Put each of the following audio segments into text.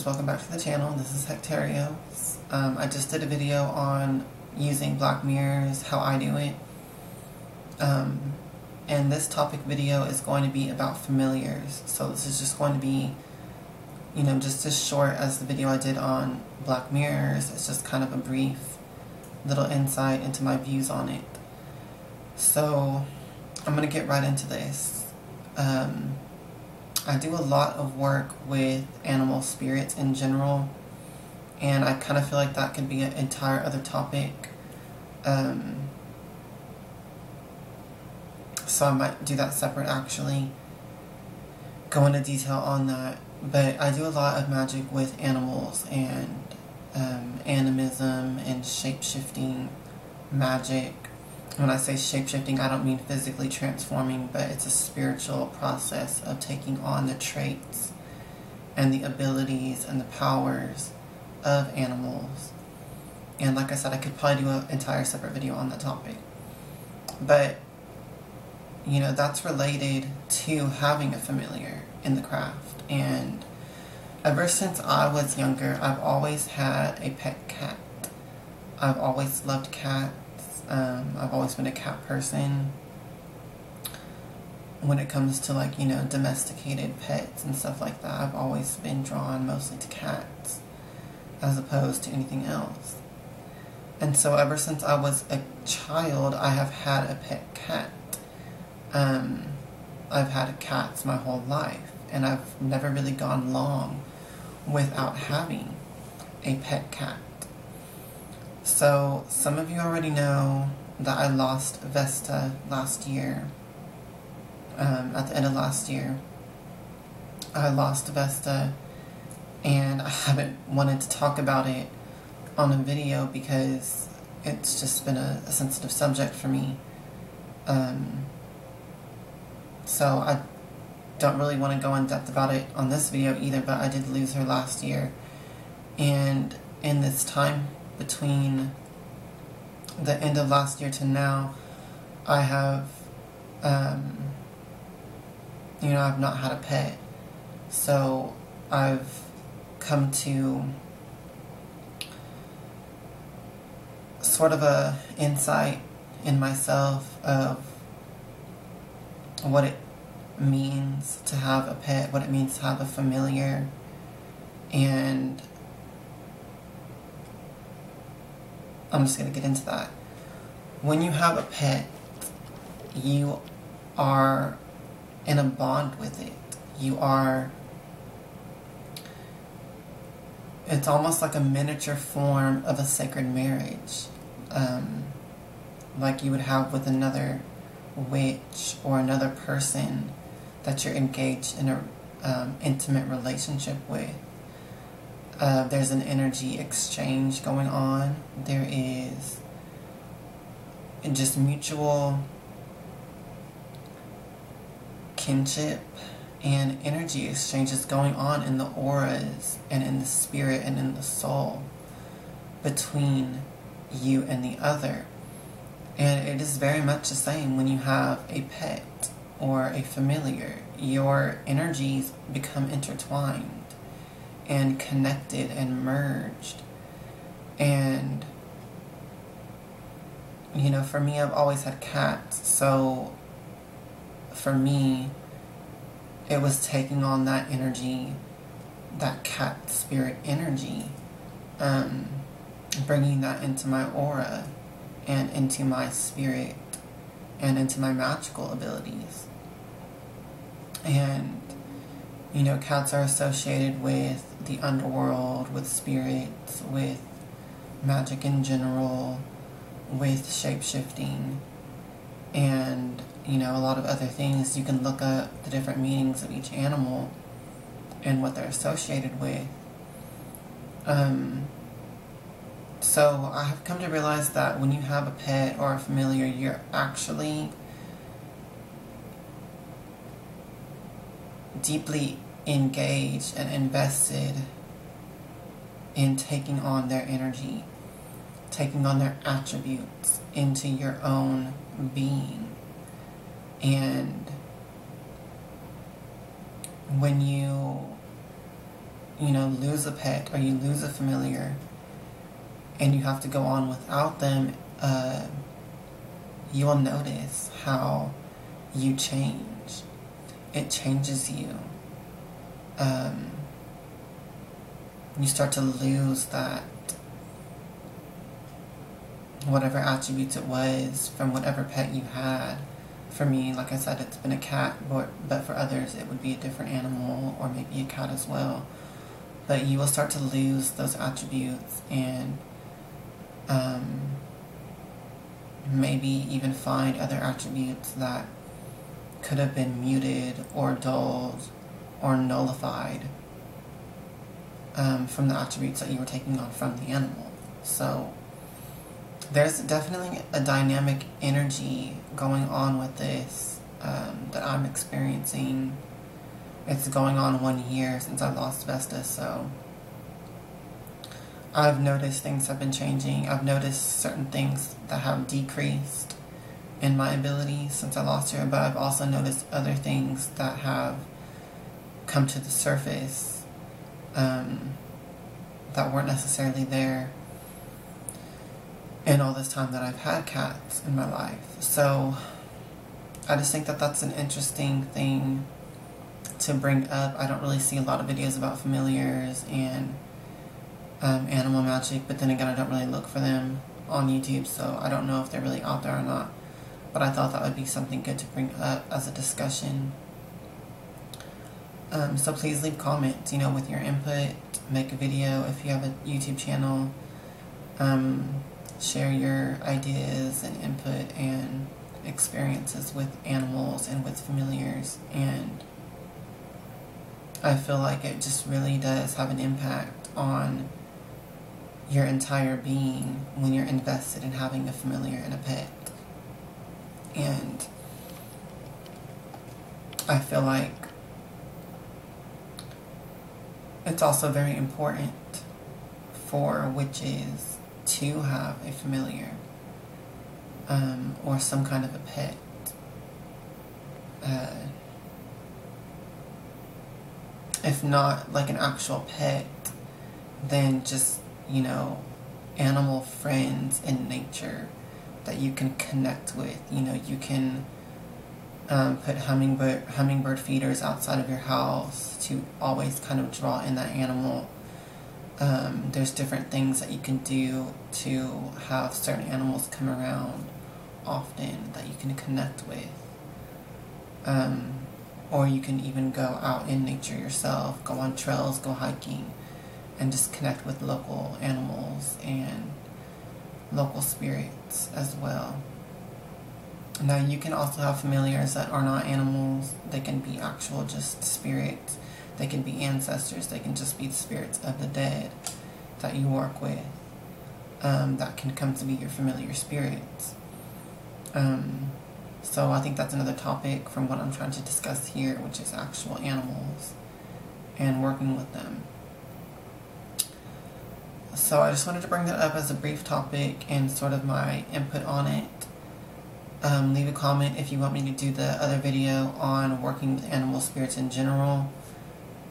Welcome back to the channel. This is xoxo. I just did a video on using black mirrors, how I do it. And this topic video is going to be about familiars. So this is just going to be, just as short as the video I did on black mirrors. It's just kind of a brief little insight into my views on it. So I'm going to get right into this. I do a lot of work with animal spirits in general, and I kind of feel like that could be an entire other topic. So I might do that separate, actually, go into detail on that. But I do a lot of magic with animals and animism and shape-shifting magic. When I say shape-shifting, I don't mean physically transforming, but it's a spiritual process of taking on the traits and the abilities and the powers of animals. And like I said, I could probably do an entire separate video on that topic. But, that's related to having a familiar in the craft. And ever since I was younger, I've always had a pet cat. I've always loved cats. I've always been a cat person when it comes to domesticated pets and stuff like that. I've always been drawn mostly to cats as opposed to anything else. And so ever since I was a child, I have had a pet cat. I've had cats my whole life, and I've never really gone long without having a pet cat. So, some of you already know that I lost Vesta last year. At the end of last year, I lost Vesta, and I haven't wanted to talk about it on a video because it's just been a sensitive subject for me. So I don't really want to go in depth about it on this video either, but I did lose her last year. And in this time between the end of last year to now, I have, I've not had a pet. So I've come to sort of a insight in myself of what it means to have a pet, what it means to have a familiar, and I'm just going to get into that. When you have a pet, you are in a bond with it. It's almost like a miniature form of a sacred marriage, like you would have with another witch or another person that you're engaged in an intimate relationship with. There's an energy exchange going on. There is just mutual kinship and energy exchanges going on in the auras and in the spirit and in the soul between you and the other. And it is very much the same when you have a pet or a familiar. Your energies become intertwined and connected and merged. And for me, I've always had cats, so for me it was taking on that energy, that cat spirit energy, bringing that into my aura and into my spirit and into my magical abilities. And cats are associated with the underworld, with spirits, with magic in general, with shape-shifting, and, a lot of other things. You can look up the different meanings of each animal and what they're associated with. So I have come to realize that when you have a pet or a familiar, you're actually deeply engaged and invested in taking on their energy, taking on their attributes into your own being. And when you lose a pet or you lose a familiar and you have to go on without them, you will notice how you change. It changes you. You start to lose that whatever attributes it was from whatever pet you had. For me, like I said, it's been a cat, but for others it would be a different animal or maybe a cat as well. But you will start to lose those attributes and maybe even find other attributes that could have been muted or dulled or nullified from the attributes that you were taking on from the animal. So there's definitely a dynamic energy going on with this that I'm experiencing. It's going on 1 year since I lost Vesta, so I've noticed things have been changing. I've noticed certain things that have decreased in my ability since I lost her, but I've also noticed other things that have come to the surface that weren't necessarily there in all this time that I've had cats in my life. So I just think that that's an interesting thing to bring up. I don't really see a lot of videos about familiars and animal magic, but then again, I don't really look for them on YouTube, so I don't know if they're really out there or not. But I thought that would be something good to bring up as a discussion. So please leave comments, with your input. Make a video if you have a YouTube channel. Share your ideas and input and experiences with animals and with familiars. And I feel like it just really does have an impact on your entire being when you're invested in having a familiar and a pet. And I feel like it's also very important for witches to have a familiar or some kind of a pet. If not like an actual pet, then just, animal friends in nature that you can connect with. You can put hummingbird feeders outside of your house to always kind of draw in that animal. There's different things that you can do to have certain animals come around often that you can connect with. Or you can even go out in nature yourself, go on trails, go hiking, and just connect with local animals and local spirits as well. Now, you can also have familiars that are not animals. They can be actual just spirits. They can be ancestors. They can just be the spirits of the dead that you work with. That can come to be your familiar spirits. So I think that's another topic from what I'm trying to discuss here, which is actual animals and working with them. So I just wanted to bring that up as a brief topic and sort of my input on it. Leave a comment if you want me to do the other video on working with animal spirits in general,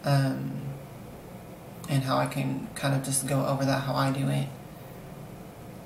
and how I can kind of just go over that, how I do it.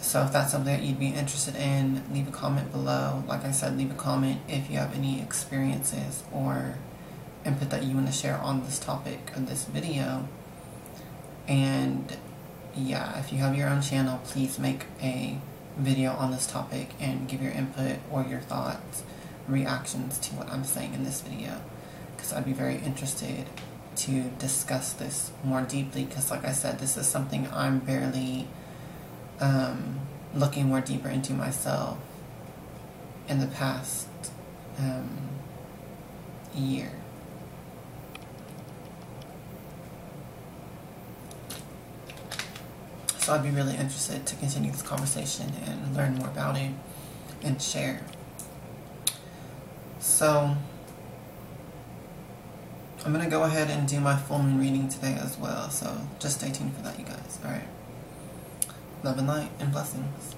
So if that's something that you'd be interested in, leave a comment below. Like I said, leave a comment if you have any experiences or input that you want to share on this topic of this video. And yeah, if you have your own channel, please make a video on this topic and give your input or your thoughts, reactions to what I'm saying in this video, because I'd be very interested to discuss this more deeply, because like I said, this is something I'm barely looking more deeper into myself in the past year. So I'd be really interested to continue this conversation and learn more about it and share. So I'm going to go ahead and do my full moon reading today as well. So just stay tuned for that, you guys. Alright. Love and light and blessings.